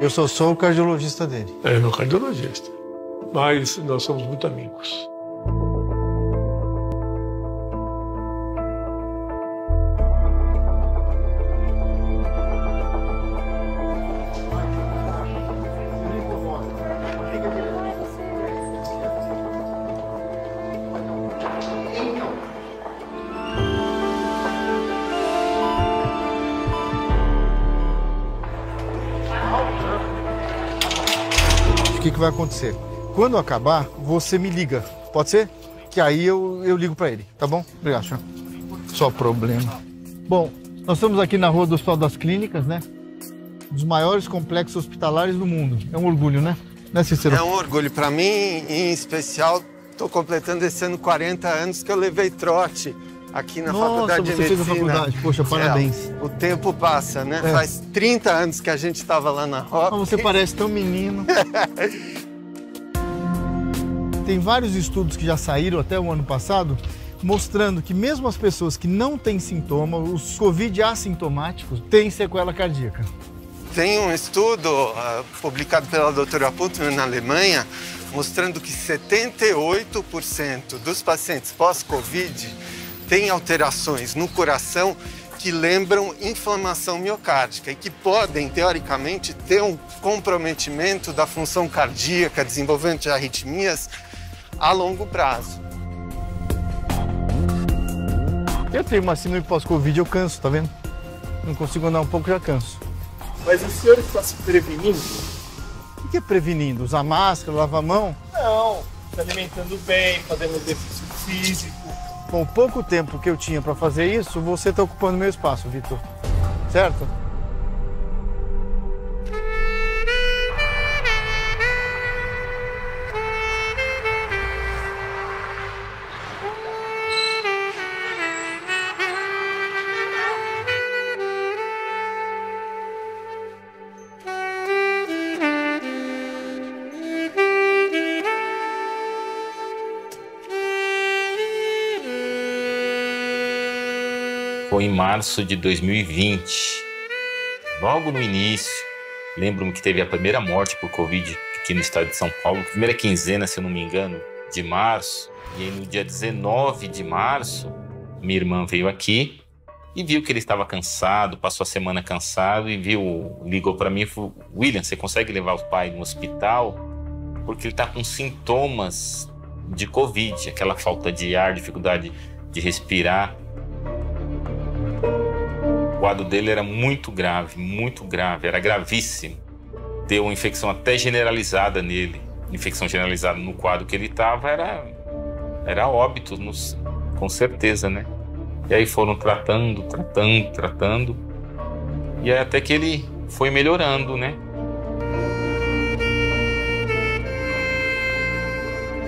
Eu só sou o cardiologista dele. É meu cardiologista. Mas nós somos muito amigos. O que vai acontecer? Quando acabar, você me liga, pode ser? Que aí eu ligo para ele, tá bom? Obrigado, senhor. Só problema. Bom, nós estamos aqui na rua do Hospital das Clínicas, né? Um dos maiores complexos hospitalares do mundo. É um orgulho, né? Né, Cícero? É um orgulho. Para mim, em especial, estou completando esse ano 40 anos que eu levei trote aqui na Faculdade de Medicina. Fez a faculdade. Poxa, parabéns. O tempo passa, né? Faz 30 anos que a gente estava lá na roça. Você parece tão menino. Tem vários estudos que já saíram até o ano passado, mostrando que mesmo as pessoas que não têm sintoma, os Covid assintomáticos, têm sequela cardíaca. Tem um estudo publicado pela doutora Putman na Alemanha, mostrando que 78% dos pacientes pós-Covid têm alterações no coração que lembram inflamação miocárdica e que podem, teoricamente, ter um comprometimento da função cardíaca, desenvolvimento de arritmias a longo prazo. Eu tenho uma síndrome pós-Covid, eu canso, tá vendo? Não consigo andar um pouco, já canso. Mas o senhor está se prevenindo? O que é prevenindo? Usar máscara, lavar a mão? Não, se alimentando bem, fazendo exercício físico. Com o pouco tempo que eu tinha para fazer isso, você está ocupando meu espaço, Vitor. Certo? Foi em março de 2020, logo no início. Lembro-me que teve a primeira morte por Covid aqui no estado de São Paulo, primeira quinzena, se eu não me engano, de março. E aí no dia 19 de março, minha irmã veio aqui e viu que ele estava cansado, passou a semana cansado e ligou para mim e falou: William, você consegue levar o pai no hospital? Porque ele está com sintomas de Covid, aquela falta de ar, dificuldade de respirar. O quadro dele era muito grave, era gravíssimo. Deu uma infecção até generalizada nele. Infecção generalizada no quadro que ele estava era óbito, com certeza, né? E aí foram tratando. E aí até que ele foi melhorando, né?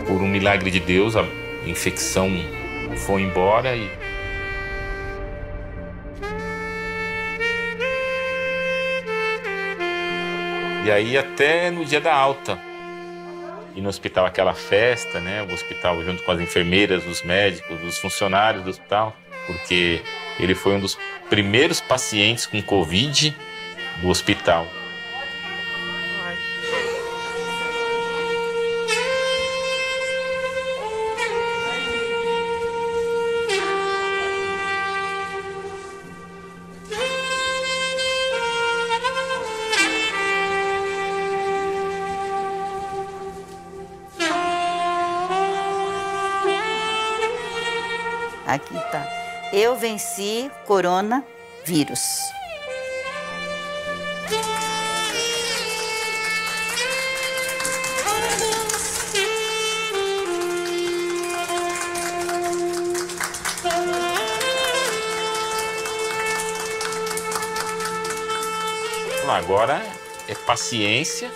Por um milagre de Deus, a infecção foi embora E aí até no dia da alta, e no hospital aquela festa, né? O hospital junto com as enfermeiras, os médicos, os funcionários do hospital, porque ele foi um dos primeiros pacientes com Covid do hospital. Aqui tá. Eu venci coronavírus. Agora é paciência,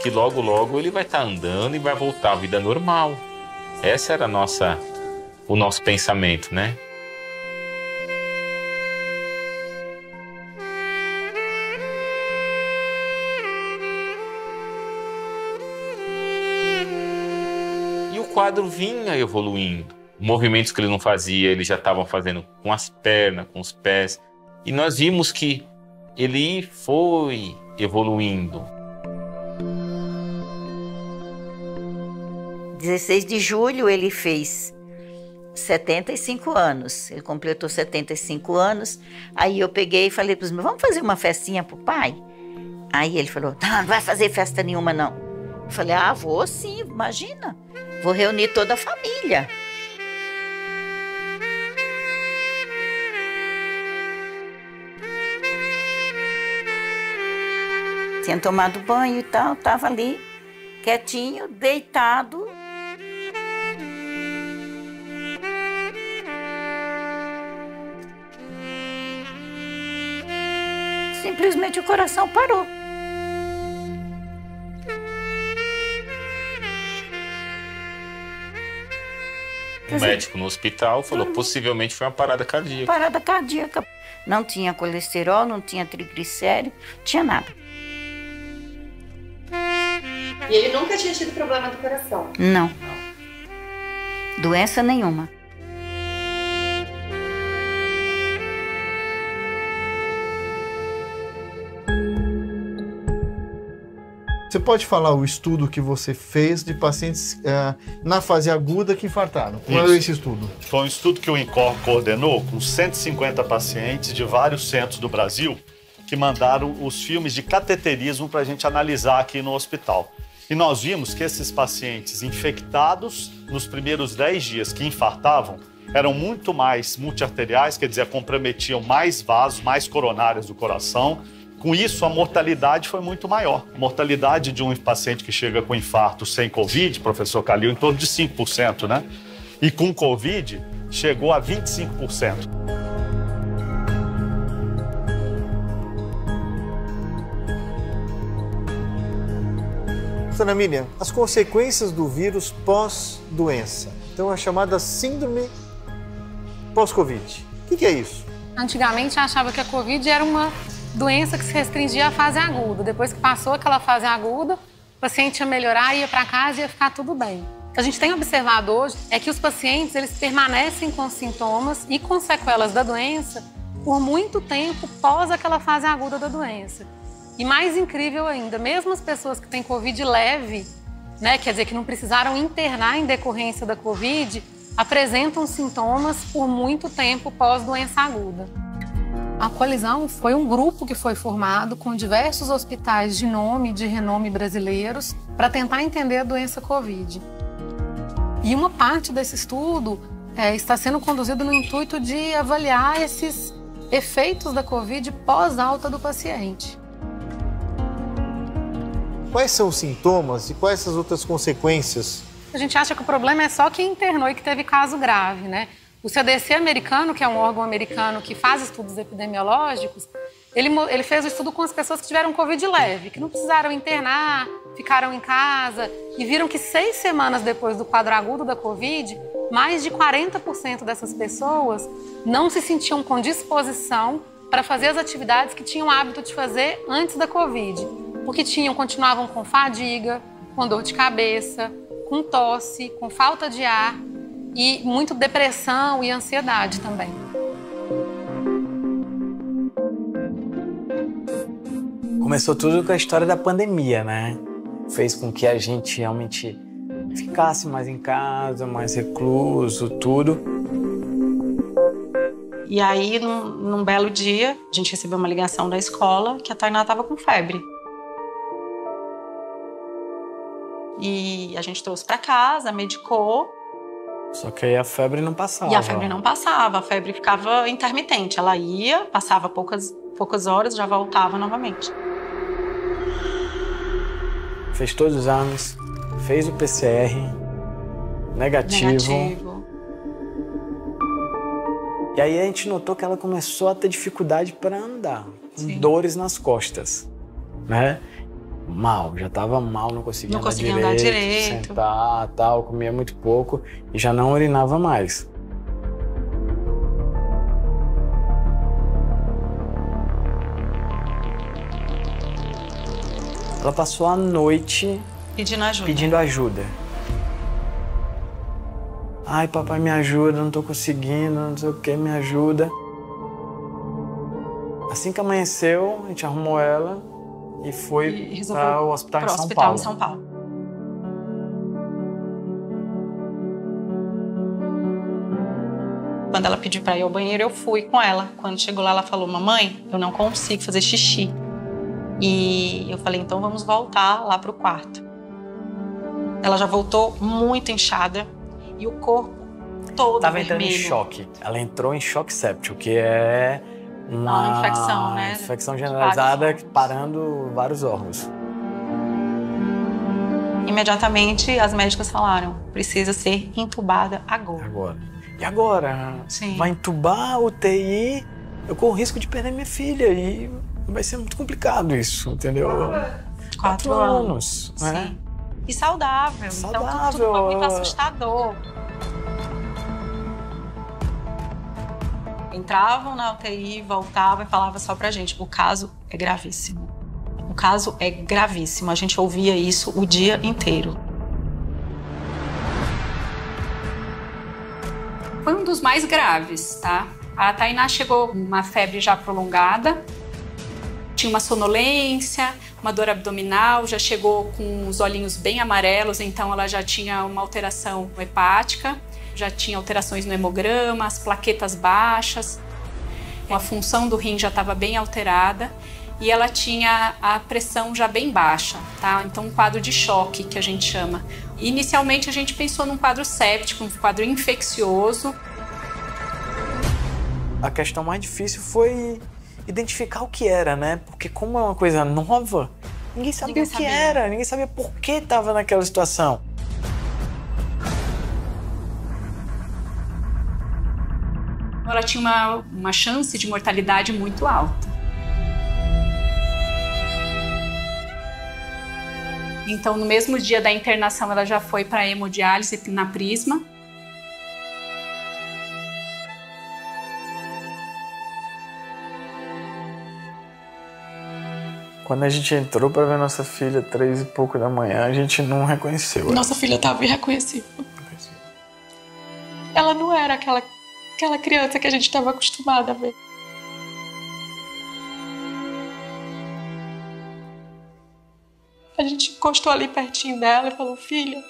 que logo logo ele vai estar andando e vai voltar à vida normal. Essa era o nosso pensamento, né? E o quadro vinha evoluindo. Movimentos que ele não fazia, ele já estava fazendo com as pernas, com os pés. E nós vimos que ele foi evoluindo. 16 de julho ele fez 75 anos. Ele completou 75 anos. Aí eu peguei e falei para os meus, vamos fazer uma festinha pro pai? Aí ele falou, não vai fazer festa nenhuma não. Eu falei, vou sim, imagina. Vou reunir toda a família. Tinha tomado banho e tal, tava ali, quietinho, deitado. Simplesmente o coração parou. O médico no hospital falou, possivelmente foi uma parada cardíaca. Parada cardíaca. Não tinha colesterol, não tinha triglicérido, não tinha nada. E ele nunca tinha tido problema do coração? Não. Doença nenhuma. Você pode falar o estudo que você fez de pacientes na fase aguda que infartaram? Qual é esse estudo? Foi um estudo que o INCOR coordenou com 150 pacientes de vários centros do Brasil que mandaram os filmes de cateterismo para a gente analisar aqui no hospital. E nós vimos que esses pacientes infectados, nos primeiros 10 dias que infartavam, eram muito mais multiarteriais, quer dizer, comprometiam mais vasos, mais coronárias do coração. Com isso, a mortalidade foi muito maior. A mortalidade de um paciente que chega com infarto sem Covid, professor Calil, em torno de 5%, né? E com Covid, chegou a 25%. Doutora Miriam, as consequências do vírus pós-doença. Então, a chamada síndrome pós-Covid. O que é isso? Antigamente, achava que a Covid era uma doença que se restringia à fase aguda. Depois que passou aquela fase aguda, o paciente ia melhorar, ia para casa e ia ficar tudo bem. O que a gente tem observado hoje é que os pacientes eles permanecem com sintomas e com sequelas da doença por muito tempo pós aquela fase aguda da doença. E mais incrível ainda, mesmo as pessoas que têm Covid leve, né, quer dizer, que não precisaram internar em decorrência da Covid, apresentam sintomas por muito tempo pós-doença aguda. A Coalizão foi um grupo que foi formado com diversos hospitais de nome e de renome brasileiros para tentar entender a doença Covid. E uma parte desse estudo está sendo conduzido no intuito de avaliar esses efeitos da Covid pós-alta do paciente. Quais são os sintomas e quais essas outras consequências? A gente acha que o problema é só quem internou e que teve caso grave, né? O CDC americano, que é um órgão americano que faz estudos epidemiológicos, ele fez o estudo com as pessoas que tiveram Covid leve, que não precisaram internar, ficaram em casa e viram que 6 semanas depois do quadro agudo da Covid, mais de 40% dessas pessoas não se sentiam com disposição para fazer as atividades que tinham hábito de fazer antes da Covid, porque continuavam com fadiga, com dor de cabeça, com tosse, com falta de ar e muito depressão e ansiedade também. Começou tudo com a história da pandemia, né? Fez com que a gente realmente ficasse mais em casa, mais recluso, tudo. E aí, num belo dia, a gente recebeu uma ligação da escola que a Tainá estava com febre. E a gente trouxe para casa, medicou. Só que aí a febre não passava. E a febre não passava, a febre ficava intermitente. Ela ia, passava poucas horas, já voltava novamente. Fez todos os exames, fez o PCR, negativo. E aí a gente notou que ela começou a ter dificuldade para andar, com dores nas costas, né? Mal, já estava mal, não conseguia andar direito, sentar, tal, comia muito pouco e já não urinava mais. Ela passou a noite pedindo ajuda. Ai, papai, me ajuda, não tô conseguindo, não sei o que, me ajuda. Assim que amanheceu, a gente arrumou ela e foi para o hospital em São Paulo. Quando ela pediu para ir ao banheiro, eu fui com ela. Quando chegou lá, ela falou: mamãe, eu não consigo fazer xixi. E eu falei: então vamos voltar lá pro quarto. Ela já voltou muito inchada e o corpo todo Tava vermelho. entrando em choque. Ela entrou em choque séptico, que é uma infecção, né? Infecção generalizada parando vários órgãos. Imediatamente as médicas falaram: precisa ser entubada agora. E agora? Sim. Vai entubar, UTI, eu corro risco de perder minha filha e vai ser muito complicado isso, entendeu? 4 anos. Né? Sim. E saudável. Então tudo foi muito assustador. Entravam na UTI, voltavam e falavam só pra gente: o caso é gravíssimo. O caso é gravíssimo. A gente ouvia isso o dia inteiro. Foi um dos mais graves, tá? A Tainá chegou com uma febre já prolongada, tinha uma sonolência, uma dor abdominal, já chegou com os olhinhos bem amarelos, então ela já tinha uma alteração hepática, já tinha alterações no hemograma, as plaquetas baixas, a função do rim já estava bem alterada e ela tinha a pressão já bem baixa, tá? Então um quadro de choque, que a gente chama. Inicialmente a gente pensou num quadro séptico, um quadro infeccioso. A questão mais difícil foi identificar o que era, né? Porque como é uma coisa nova, ninguém sabia o que era, ninguém sabia por que estava naquela situação. Ela tinha uma chance de mortalidade muito alta. Então, no mesmo dia da internação, ela já foi para a hemodiálise na Prisma. Quando a gente entrou para ver nossa filha 3 e pouco da manhã, a gente não reconheceu ela. Nossa filha estava irreconhecível. Ela não era aquela criança que a gente estava acostumada a ver. A gente encostou ali pertinho dela e falou: filha,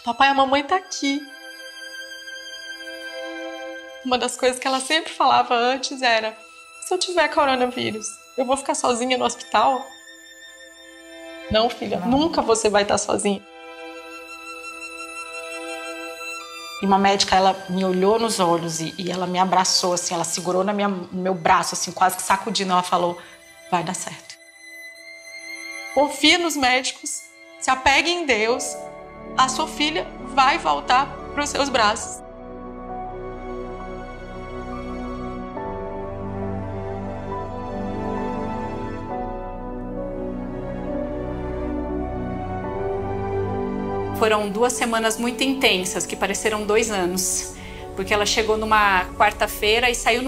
papai e a mamãe tá aqui. Uma das coisas que ela sempre falava antes era: se eu tiver coronavírus, eu vou ficar sozinha no hospital? Não, filha, nunca você vai estar sozinha. E uma médica, ela me olhou nos olhos e ela me abraçou, assim, ela segurou no meu braço, assim, quase que sacudindo. Ela falou: vai dar certo. Confia nos médicos, se apegue em Deus, a sua filha vai voltar para os seus braços. Foram 2 semanas muito intensas, que pareceram 2 anos. Porque ela chegou numa quarta-feira e saiu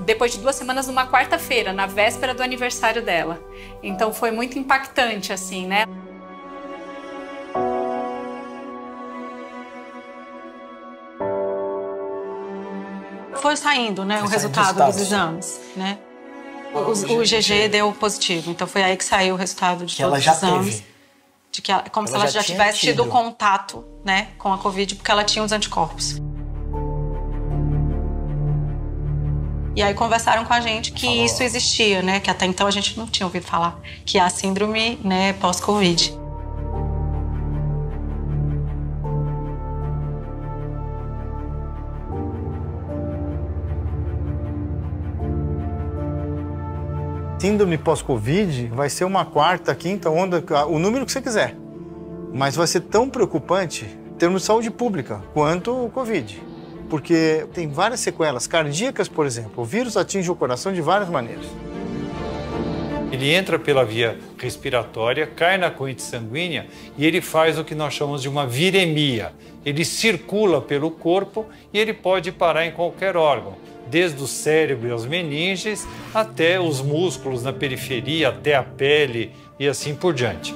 depois de 2 semanas, numa quarta-feira, na véspera do aniversário dela. Então foi muito impactante, assim, né? Foi saindo, né, o resultado dos exames, né? O GG deu positivo, então foi aí que saiu o resultado de todos os exames. Como se ela já tivesse tido contato, né, com a Covid, porque ela tinha os anticorpos. E aí conversaram com a gente que isso existia, né? Que até então a gente não tinha ouvido falar. Que é a síndrome, né, pós-Covid. Síndrome pós-Covid vai ser uma 4ª, 5ª onda, o número que você quiser. Mas vai ser tão preocupante em termos de saúde pública quanto o Covid. Porque tem várias sequelas cardíacas, por exemplo. O vírus atinge o coração de várias maneiras. Ele entra pela via respiratória, cai na corrente sanguínea e ele faz o que nós chamamos de uma viremia. Ele circula pelo corpo e ele pode parar em qualquer órgão, desde o cérebro e as meninges até os músculos na periferia, até a pele e assim por diante.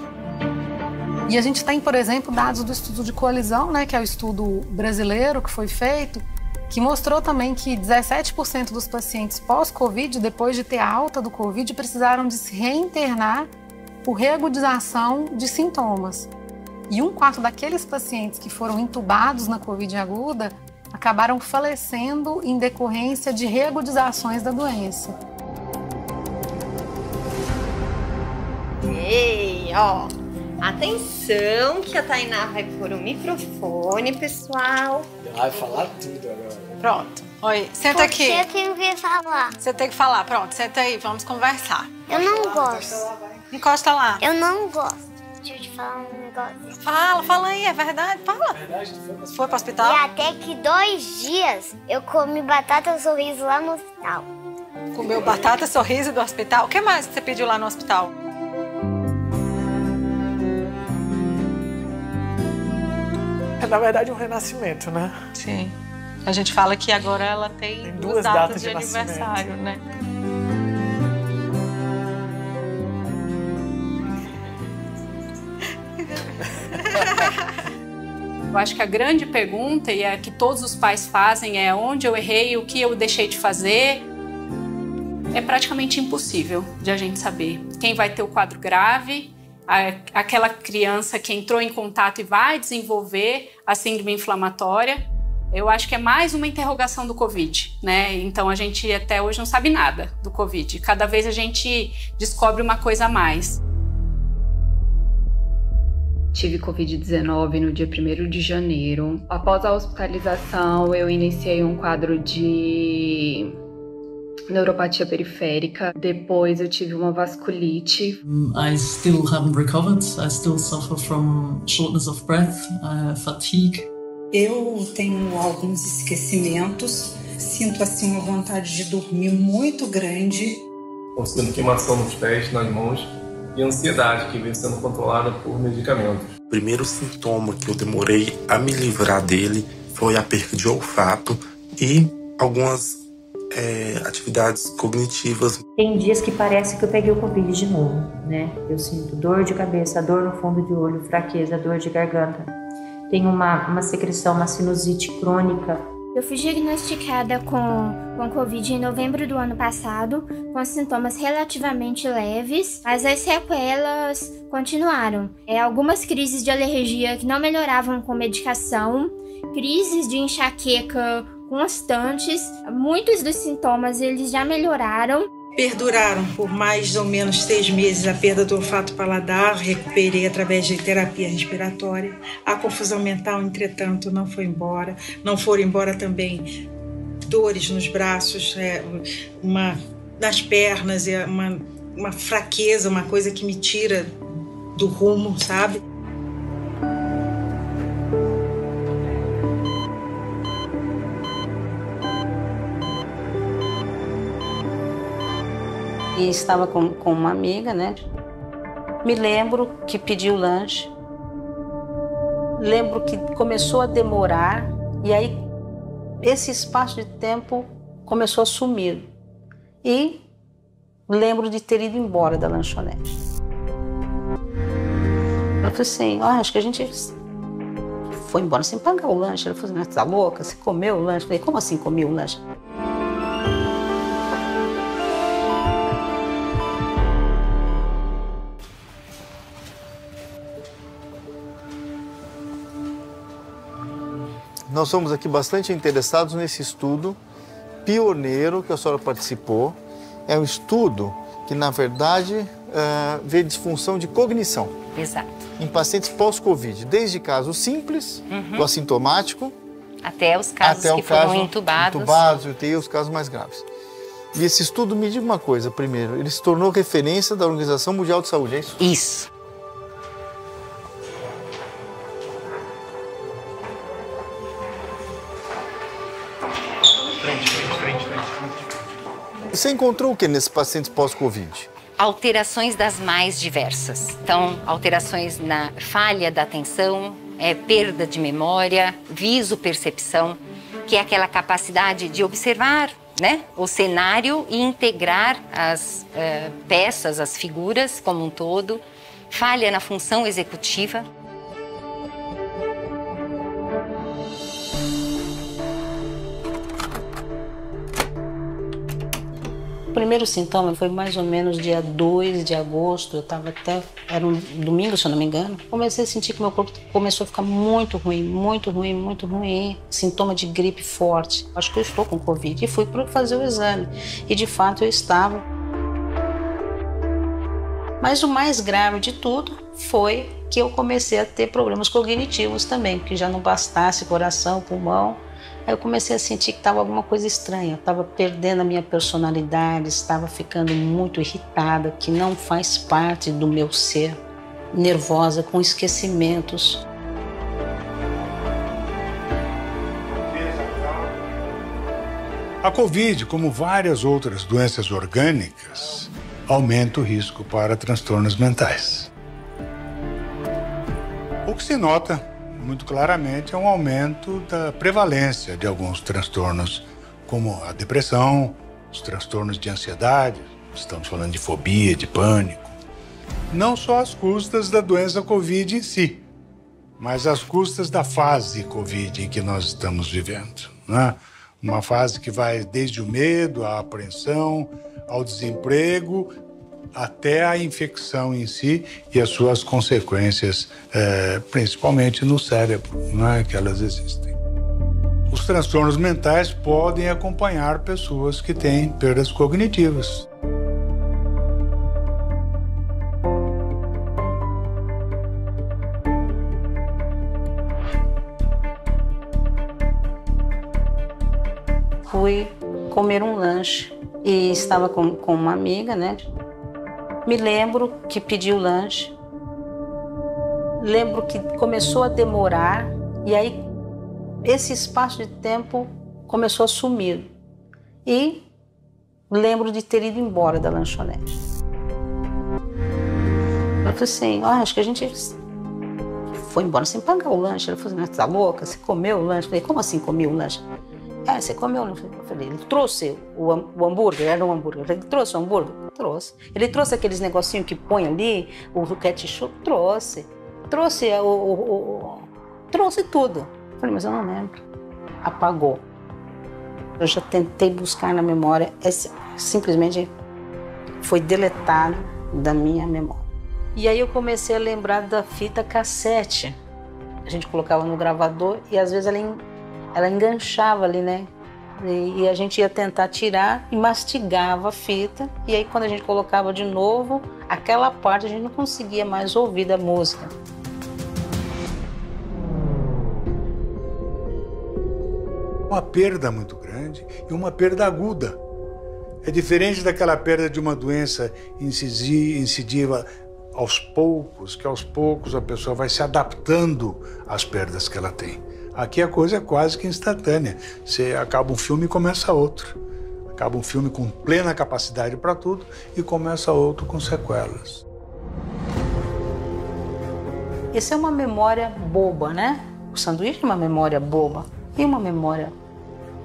E a gente tem, por exemplo, dados do estudo de coalizão, né, que é o estudo brasileiro que foi feito, que mostrou também que 17% dos pacientes pós-Covid, depois de ter a alta do Covid, precisaram de se reinternar por reagudização de sintomas. E 1/4 daqueles pacientes que foram intubados na Covid aguda acabaram falecendo em decorrência de reagudizações da doença. Ei, ó, atenção que a Tainá vai pôr o microfone, pessoal. Vai falar tudo agora. Pronto. Oi, senta aqui. Eu tenho que falar. Você tem que falar. Pronto, senta aí, vamos conversar. Eu não gosto. Encosta lá. Eu não gosto. Deixa eu te falar um negócio. Fala aí, é verdade? Fala. É verdade, tu foi pro hospital? E até que 2 dias eu comi batata sorriso lá no hospital. Comeu batata sorriso do hospital? O que mais que você pediu lá no hospital? É, na verdade, um renascimento, né? Sim. A gente fala que agora ela tem 2 datas de aniversário, né? Eu acho que a grande pergunta, e a que todos os pais fazem, é onde eu errei, o que eu deixei de fazer. É praticamente impossível de a gente saber quem vai ter o quadro grave, aquela criança que entrou em contato e vai desenvolver a síndrome inflamatória. Eu acho que é mais uma interrogação do Covid, né? Então a gente até hoje não sabe nada do Covid. Cada vez a gente descobre uma coisa a mais. Tive Covid-19 no dia 1º de janeiro. Após a hospitalização, eu iniciei um quadro de neuropatia periférica. Depois eu tive uma vasculite. I still haven't recovered. I still suffer from shortness of breath, fatigue. Eu tenho alguns esquecimentos. Sinto assim uma vontade de dormir muito grande. Estou sentindo queimação nos pés, nas mãos. E ansiedade que vem sendo controlada por medicamentos. O primeiro sintoma que eu demorei a me livrar dele foi a perda de olfato e algumas atividades cognitivas. Tem dias que parece que eu peguei o Covid de novo, né? Eu sinto dor de cabeça, dor no fundo de olho, fraqueza, dor de garganta. Tenho uma secreção, uma sinusite crônica. Eu fui diagnosticada com Covid em novembro do ano passado, com sintomas relativamente leves, mas as sequelas continuaram. Algumas crises de alergia que não melhoravam com medicação, crises de enxaqueca constantes. Muitos dos sintomas eles já melhoraram. Perduraram por mais ou menos 6 meses a perda do olfato paladar, recuperei através de terapia respiratória. A confusão mental, entretanto, não foi embora. Não foram embora também dores nos braços, nas pernas, uma fraqueza, uma coisa que me tira do rumo, sabe? E estava com uma amiga, né? Me lembro que pedi o lanche. Lembro que começou a demorar. E aí, esse espaço de tempo começou a sumir. E lembro de ter ido embora da lanchonete. Ela falou assim, acho que a gente foi embora sem pagar o lanche. Ela falou assim, tá louca? Você comeu o lanche? Eu falei, como assim comi o lanche? Nós somos aqui bastante interessados nesse estudo pioneiro que a senhora participou. É um estudo que, na verdade, vê disfunção de cognição. Exato. Em pacientes pós-Covid, desde casos simples, do assintomático, até os casos que foram intubados. Intubados, UTI, os casos mais graves. E esse estudo me diz uma coisa, primeiro, ele se tornou referência da Organização Mundial de Saúde, é isso? Isso. Você encontrou o que nesses pacientes pós-Covid? Alterações das mais diversas. Então, alterações na falha da atenção, perda de memória, visopercepção, que é aquela capacidade de observar, né, o cenário e integrar as peças, as figuras como um todo. Falha na função executiva. primeiro sintoma foi mais ou menos dia 2 de agosto, eu estava até, era um domingo, se eu não me engano. Comecei a sentir que meu corpo começou a ficar muito ruim, muito ruim, muito ruim. Sintoma de gripe forte. Acho que eu estou com Covid. E fui para fazer o exame. E de fato eu estava. Mas o mais grave de tudo foi que eu comecei a ter problemas cognitivos também, porque já não bastasse coração, pulmão. Aí eu comecei a sentir que estava alguma coisa estranha, eu estava perdendo a minha personalidade, estava ficando muito irritada, que não faz parte do meu ser, nervosa, com esquecimentos. A Covid, como várias outras doenças orgânicas, aumenta o risco para transtornos mentais. O que se nota muito claramente é um aumento da prevalência de alguns transtornos, como a depressão, os transtornos de ansiedade, estamos falando de fobia, de pânico. Não só às custas da doença Covid em si, mas às custas da fase Covid em que nós estamos vivendo, né? Uma fase que vai desde o medo, à apreensão, ao desemprego, até a infecção em si e as suas consequências, principalmente no cérebro, né, que elas existem. Os transtornos mentais podem acompanhar pessoas que têm perdas cognitivas. Fui comer um lanche e estava com uma amiga, né? Me lembro que pedi o lanche, lembro que começou a demorar e aí esse espaço de tempo começou a sumir. E lembro de ter ido embora da lanchonete. Eu falei assim, acho que a gente foi embora sem pagar o lanche. Ela falou assim, tá louca? Você comeu o lanche? Eu falei, como assim comi o lanche? Você comeu o lanche? Eu falei, ele trouxe o hambúrguer, era um hambúrguer. Ele trouxe o hambúrguer? Trouxe. Ele trouxe aqueles negocinhos que põe ali, o ketchup? Trouxe. Trouxe trouxe tudo. Eu falei, mas eu não lembro. Apagou. Eu já tentei buscar na memória, simplesmente foi deletado da minha memória. E aí eu comecei a lembrar da fita cassete. A gente colocava no gravador e às vezes ela enganchava ali, né? E a gente ia tentar tirar e mastigava a fita. E aí quando a gente colocava de novo, aquela parte a gente não conseguia mais ouvir da música. Uma perda muito grande e uma perda aguda. É diferente daquela perda de uma doença incidiva aos poucos, que aos poucos a pessoa vai se adaptando às perdas que ela tem. Aqui a coisa é quase que instantânea. Você acaba um filme e começa outro. Acaba um filme com plena capacidade para tudo e começa outro com sequelas. Essa é uma memória boba, né? O sanduíche é uma memória boba e uma memória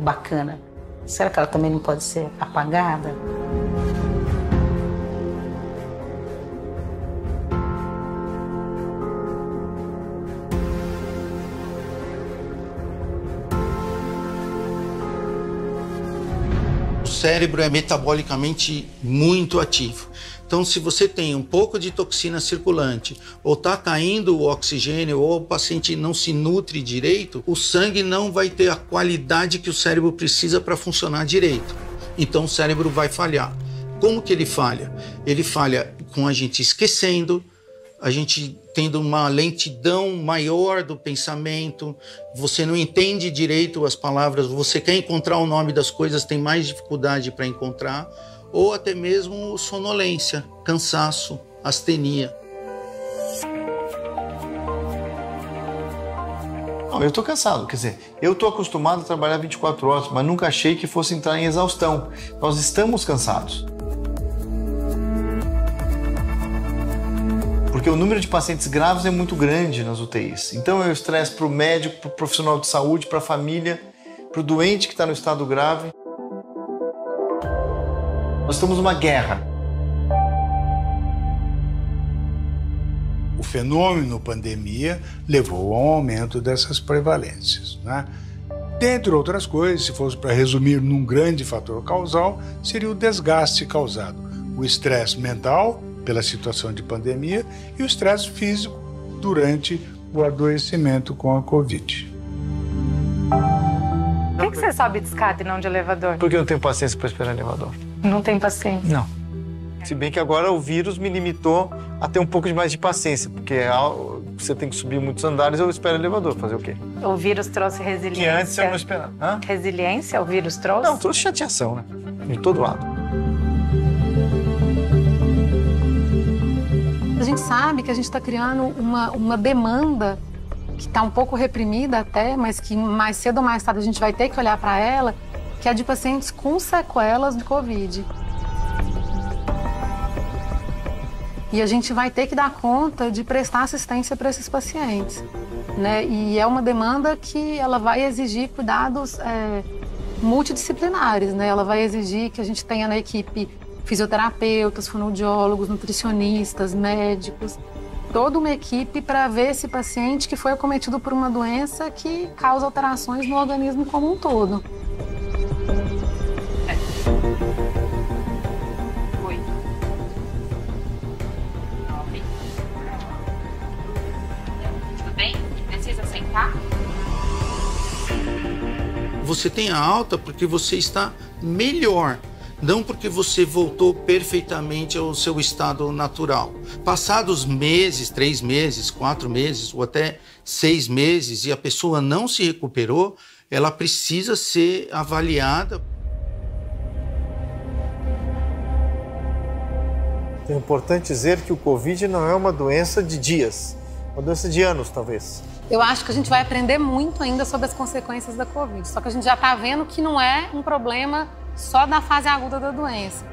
bacana. Será que ela também não pode ser apagada? O cérebro é metabolicamente muito ativo. Então, se você tem um pouco de toxina circulante, ou está caindo o oxigênio, ou o paciente não se nutre direito, o sangue não vai ter a qualidade que o cérebro precisa para funcionar direito. Então, o cérebro vai falhar. Como que ele falha? Ele falha com a gente esquecendo, a gente tendo uma lentidão maior do pensamento, você não entende direito as palavras, você quer encontrar o nome das coisas, tem mais dificuldade para encontrar, ou até mesmo sonolência, cansaço, astenia. Não, eu tô cansado, quer dizer, eu tô acostumado a trabalhar 24 horas, mas nunca achei que fosse entrar em exaustão. Nós estamos cansados. Porque o número de pacientes graves é muito grande nas UTIs. Então é o estresse para o médico, para o profissional de saúde, para a família, para o doente que está no estado grave. Nós estamos numa guerra. O fenômeno pandemia levou ao aumento dessas prevalências, né? Dentre outras coisas, se fosse para resumir num grande fator causal, seria o desgaste causado. O estresse mental, pela situação de pandemia, e o estresse físico durante o adoecimento com a Covid. Por que você sobe de escada e não de elevador? Porque eu não tenho paciência para esperar elevador. Não tem paciência? Não. Se bem que agora o vírus me limitou a ter um pouco mais de paciência, porque você tem que subir muitos andares, eu espero elevador. Fazer o quê? O vírus trouxe resiliência. Que antes eu não esperava. Hã? Resiliência o vírus trouxe? Não, trouxe chateação, né? De todo lado. A gente sabe que a gente está criando uma demanda que está um pouco reprimida até, mas que mais cedo ou mais tarde a gente vai ter que olhar para ela, que é de pacientes com sequelas de Covid. E a gente vai ter que dar conta de prestar assistência para esses pacientes, né? E é uma demanda que ela vai exigir cuidados multidisciplinares, né? Ela vai exigir que a gente tenha na equipe fisioterapeutas, fonoaudiólogos, nutricionistas, médicos, toda uma equipe para ver esse paciente que foi acometido por uma doença que causa alterações no organismo como um todo. Tudo bem? Precisa sentar? Você tem a alta porque você está melhor. Não porque você voltou perfeitamente ao seu estado natural. Passados meses, 3 meses, 4 meses ou até 6 meses e a pessoa não se recuperou, ela precisa ser avaliada. É importante dizer que o Covid não é uma doença de dias, é uma doença de anos, talvez. Eu acho que a gente vai aprender muito ainda sobre as consequências da Covid, só que a gente já está vendo que não é um problema só da fase aguda da doença.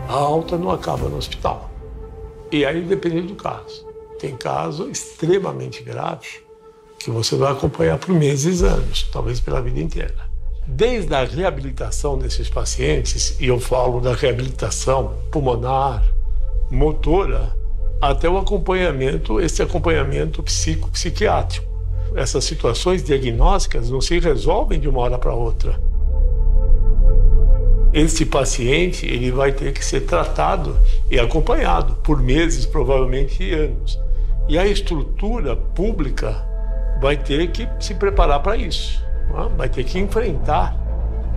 A alta não acaba no hospital. E aí depende do caso. Tem caso extremamente grave que você vai acompanhar por meses e anos, talvez pela vida inteira. Desde a reabilitação desses pacientes, e eu falo da reabilitação pulmonar, motora, até o acompanhamento, esse acompanhamento psiquiátrico. Essas situações diagnósticas não se resolvem de uma hora para outra. Esse paciente, ele vai ter que ser tratado e acompanhado por meses, provavelmente anos. E a estrutura pública vai ter que se preparar para isso. Vai ter que enfrentar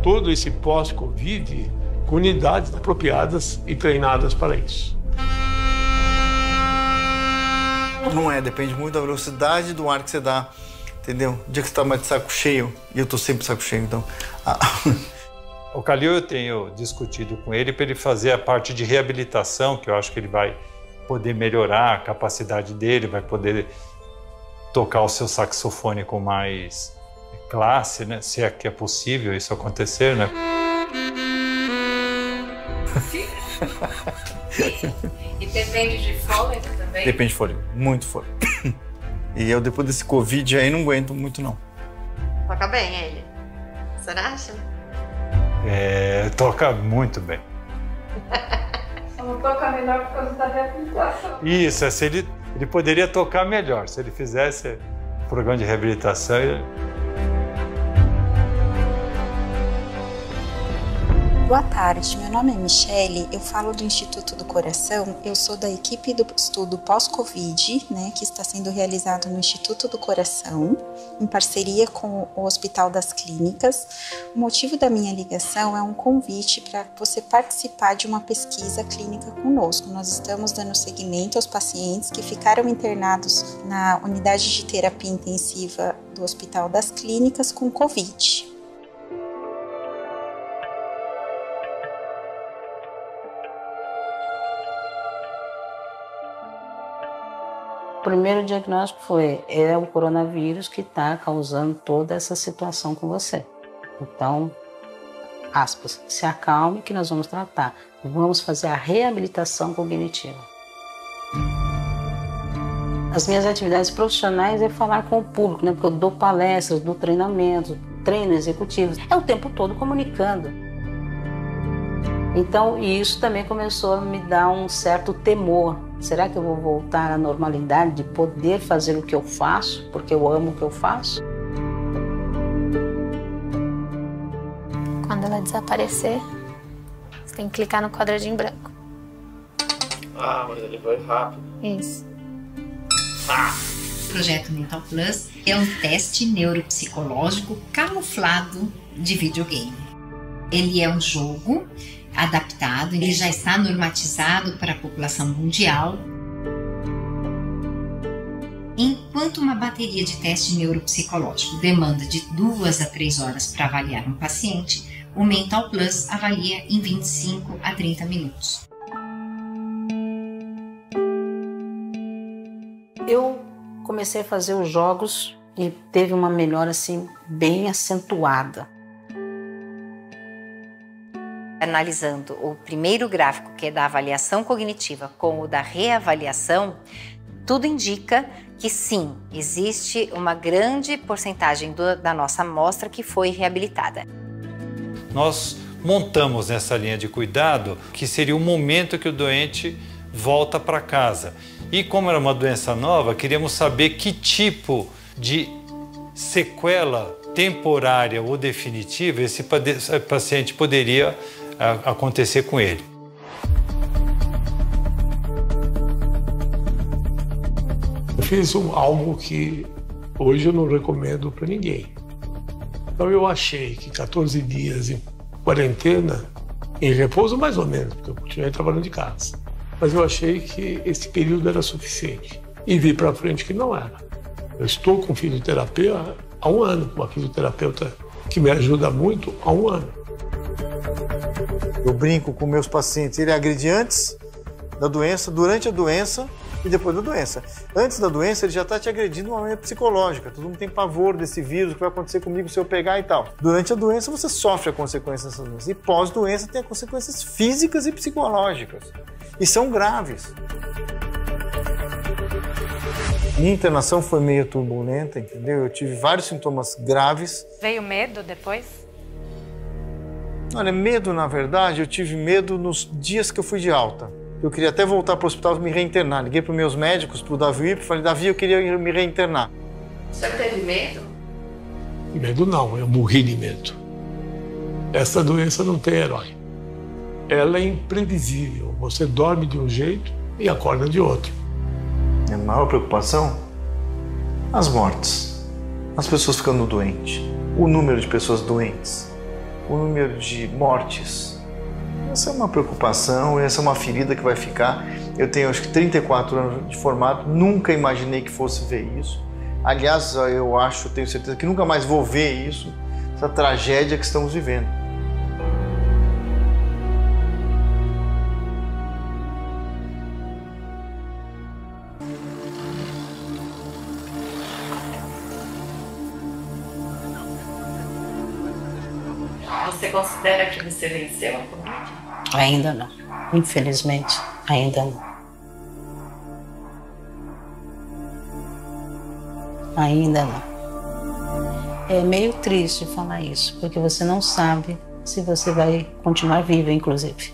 todo esse pós-Covid com unidades apropriadas e treinadas para isso. Não é, depende muito da velocidade do ar que você dá, entendeu? O dia que você tá mais de saco cheio, e eu tô sempre de saco cheio, então... O Calil, eu tenho discutido com ele para ele fazer a parte de reabilitação, que eu acho que ele vai poder melhorar a capacidade dele, vai poder tocar o seu saxofone com mais classe, né? Se é que é possível isso acontecer, né? E depende de fôlego também? Depende de fôlego, muito fôlego. E eu, depois desse Covid, aí não aguento muito, não. Toca bem ele. Você acha? Toca muito bem. Só não toca melhor por causa da reabilitação. Isso, se ele poderia tocar melhor. Se ele fizesse o programa de reabilitação... Boa tarde, meu nome é Michele, eu falo do Instituto do Coração, eu sou da equipe do estudo pós-Covid, né, que está sendo realizado no Instituto do Coração, em parceria com o Hospital das Clínicas. O motivo da minha ligação é um convite para você participar de uma pesquisa clínica conosco. Nós estamos dando seguimento aos pacientes que ficaram internados na unidade de terapia intensiva do Hospital das Clínicas com Covid. O primeiro diagnóstico foi, o coronavírus que está causando toda essa situação com você. Então, aspas, se acalme que nós vamos tratar. Vamos fazer a reabilitação cognitiva. As minhas atividades profissionais é falar com o público, né? Porque eu dou palestras, dou treinamento, treino executivos. É o tempo todo comunicando. Então, isso também começou a me dar um certo temor. Será que eu vou voltar à normalidade de poder fazer o que eu faço, porque eu amo o que eu faço? Quando ela desaparecer, você tem que clicar no quadradinho branco. Ah, mas ele vai rápido. Isso. O projeto Mental Plus é um teste neuropsicológico camuflado de videogame. Ele é um jogo adaptado, ele já está normatizado para a população mundial. Enquanto uma bateria de teste neuropsicológico demanda de 2 a 3 horas para avaliar um paciente, o Mental Plus avalia em 25 a 30 minutos. Eu comecei a fazer os jogos e teve uma melhora assim bem acentuada. Analisando o primeiro gráfico, que é da avaliação cognitiva, com o da reavaliação, tudo indica que sim, existe uma grande porcentagem da nossa amostra que foi reabilitada. Nós montamos nessa linha de cuidado que seria o momento que o doente volta para casa. E como era uma doença nova, queríamos saber que tipo de sequela temporária ou definitiva esse paciente poderia acontecer com ele. Eu fiz algo que hoje eu não recomendo para ninguém. Então eu achei que 14 dias em quarentena, em repouso mais ou menos, porque eu continuei trabalhando de casa. Mas eu achei que esse período era suficiente. E vi para frente que não era. Eu estou com fisioterapia há 1 ano, com uma fisioterapeuta que me ajuda muito há 1 ano. Eu brinco com meus pacientes, ele agride antes da doença, durante a doença e depois da doença. Antes da doença, ele já está te agredindo de uma maneira psicológica. Todo mundo tem pavor desse vírus, o que vai acontecer comigo se eu pegar e tal. Durante a doença, você sofre a consequência dessas doenças. E pós-doença, tem as consequências físicas e psicológicas. E são graves. Minha internação foi meio turbulenta, entendeu? Eu tive vários sintomas graves. Veio medo depois? Olha, medo, na verdade, eu tive medo nos dias que eu fui de alta. Eu queria até voltar para o hospital e me reinternar. Liguei para os meus médicos, para o Davi, e falei, Davi, eu queria me reinternar. Você teve medo? Medo não, eu morri de medo. Essa doença não tem herói. Ela é imprevisível. Você dorme de um jeito e acorda de outro. Minha maior preocupação? As mortes. As pessoas ficando doentes. O número de pessoas doentes. O número de mortes. Essa é uma preocupação, essa é uma ferida que vai ficar. Eu tenho acho que 34 anos de formato, nunca imaginei que fosse ver isso. Aliás, eu tenho certeza que nunca mais vou ver isso, essa tragédia que estamos vivendo. Você considera que você venceu a Covid? Ainda não. Infelizmente, ainda não. Ainda não. É meio triste falar isso, porque você não sabe se você vai continuar viva, inclusive.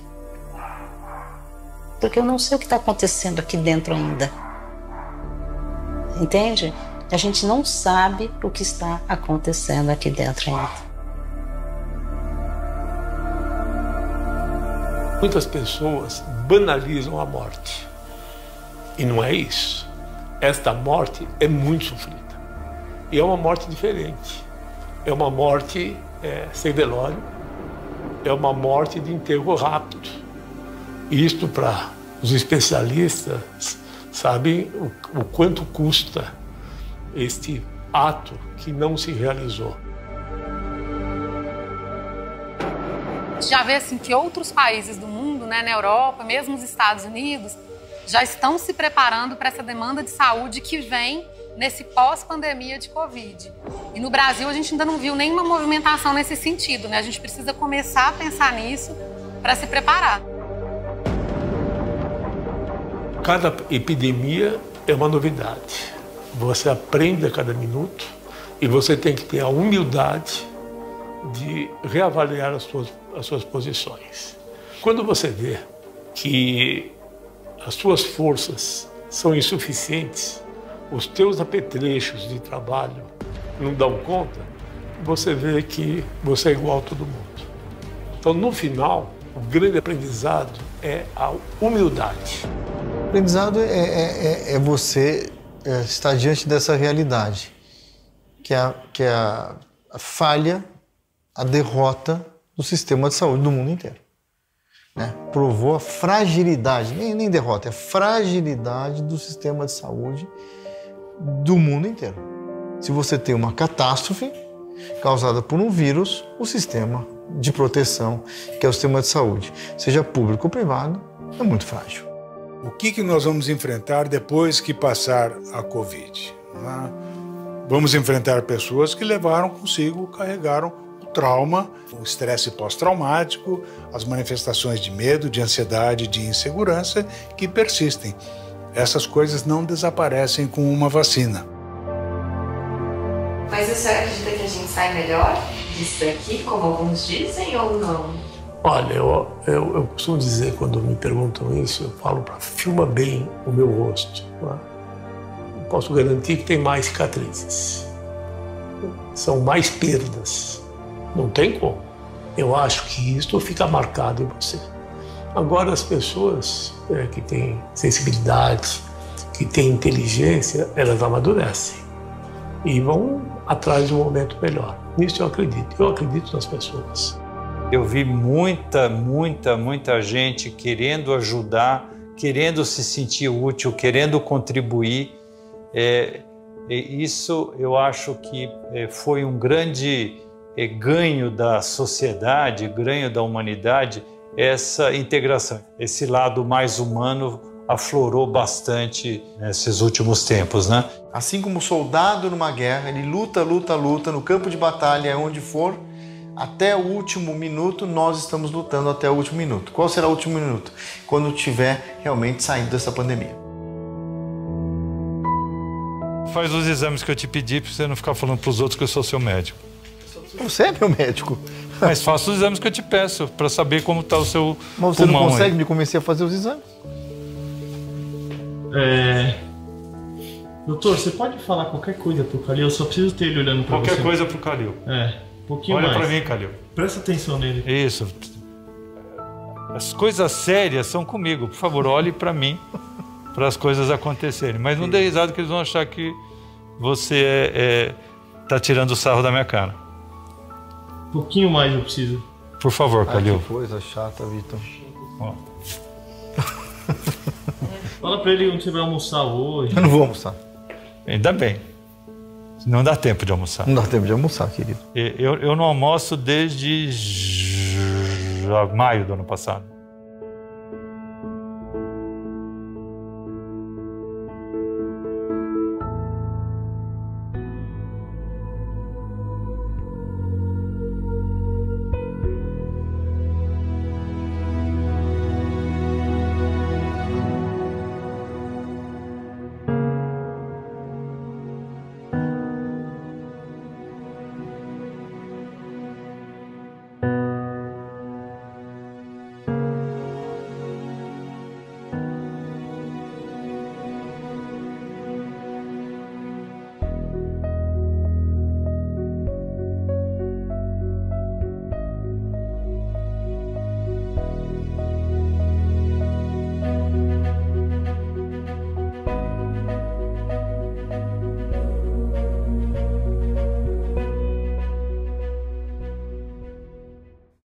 Porque eu não sei o que está acontecendo aqui dentro ainda. Entende? A gente não sabe o que está acontecendo aqui dentro ainda. Muitas pessoas banalizam a morte. E não é isso. Esta morte é muito sofrida. E é uma morte diferente. É uma morte sem velório. É uma morte de enterro rápido. E isto, para os especialistas, sabem o quanto custa este ato que não se realizou. Já vê assim que outros países do mundo, né, na Europa, mesmo os Estados Unidos, já estão se preparando para essa demanda de saúde que vem nesse pós-pandemia de Covid. E no Brasil a gente ainda não viu nenhuma movimentação nesse sentido, né? A gente precisa começar a pensar nisso para se preparar. Cada epidemia é uma novidade. Você aprende a cada minuto e você tem que ter a humildade de reavaliar as suas posições. Quando você vê que as tuas forças são insuficientes, os teus apetrechos de trabalho não dão conta, você vê que você é igual a todo mundo. Então, no final, o grande aprendizado é a humildade. O aprendizado é você estar diante dessa realidade, que é a falha, a derrota do sistema de saúde do mundo inteiro. Né? Provou a fragilidade, nem derrota, é a fragilidade do sistema de saúde do mundo inteiro. Se você tem uma catástrofe causada por um vírus, o sistema de proteção, que é o sistema de saúde, seja público ou privado, é muito frágil. O que nós vamos enfrentar depois que passar a Covid? Vamos enfrentar pessoas que levaram consigo, carregaram o trauma, o estresse pós-traumático, as manifestações de medo, de ansiedade, de insegurança que persistem. Essas coisas não desaparecem com uma vacina. Mas a senhora acredita que a gente sai melhor disso aqui, como alguns dizem, ou não? Olha, eu costumo dizer, quando me perguntam isso, eu falo para filma bem o meu rosto. Tá? Eu posso garantir que tem mais cicatrizes. São mais perdas. Não tem como. Eu acho que isso fica marcado em você. Agora, as pessoas que têm sensibilidade, que têm inteligência, elas amadurecem e vão atrás de um momento melhor. Nisso eu acredito. Eu acredito nas pessoas. Eu vi muita gente querendo ajudar, querendo se sentir útil, querendo contribuir. Isso eu acho que foi um grande ganho da sociedade, ganho da humanidade, essa integração. Esse lado mais humano aflorou bastante nesses últimos tempos, né? Assim como o soldado numa guerra, ele luta no campo de batalha, onde for, até o último minuto, nós estamos lutando até o último minuto. Qual será o último minuto? Quando tiver realmente saindo dessa pandemia. Faz os exames que eu te pedi para você não ficar falando para os outros que eu sou seu médico. Você é meu médico. Mas faça os exames que eu te peço, para saber como está o seu pulmão. Mas você não consegue me convencer a fazer os exames? Doutor, você pode falar qualquer coisa pro Calil? Eu só preciso ter ele olhando pra você. Qualquer coisa pro Calil. Um pouquinho Olha mais. pra mim, Calil. Presta atenção nele. Isso. As coisas sérias são comigo. Por favor, olhe pra mim, para as coisas acontecerem. Mas não dê risada que eles vão achar que você tá tirando o sarro da minha cara. Um pouquinho mais eu preciso. Por favor, Calil. Que coisa chata, Vitor. Fala pra ele onde você vai almoçar hoje. Eu não vou almoçar. Ainda bem. Não dá tempo de almoçar. Não dá tempo de almoçar, querido. Eu não almoço desde maio do ano passado.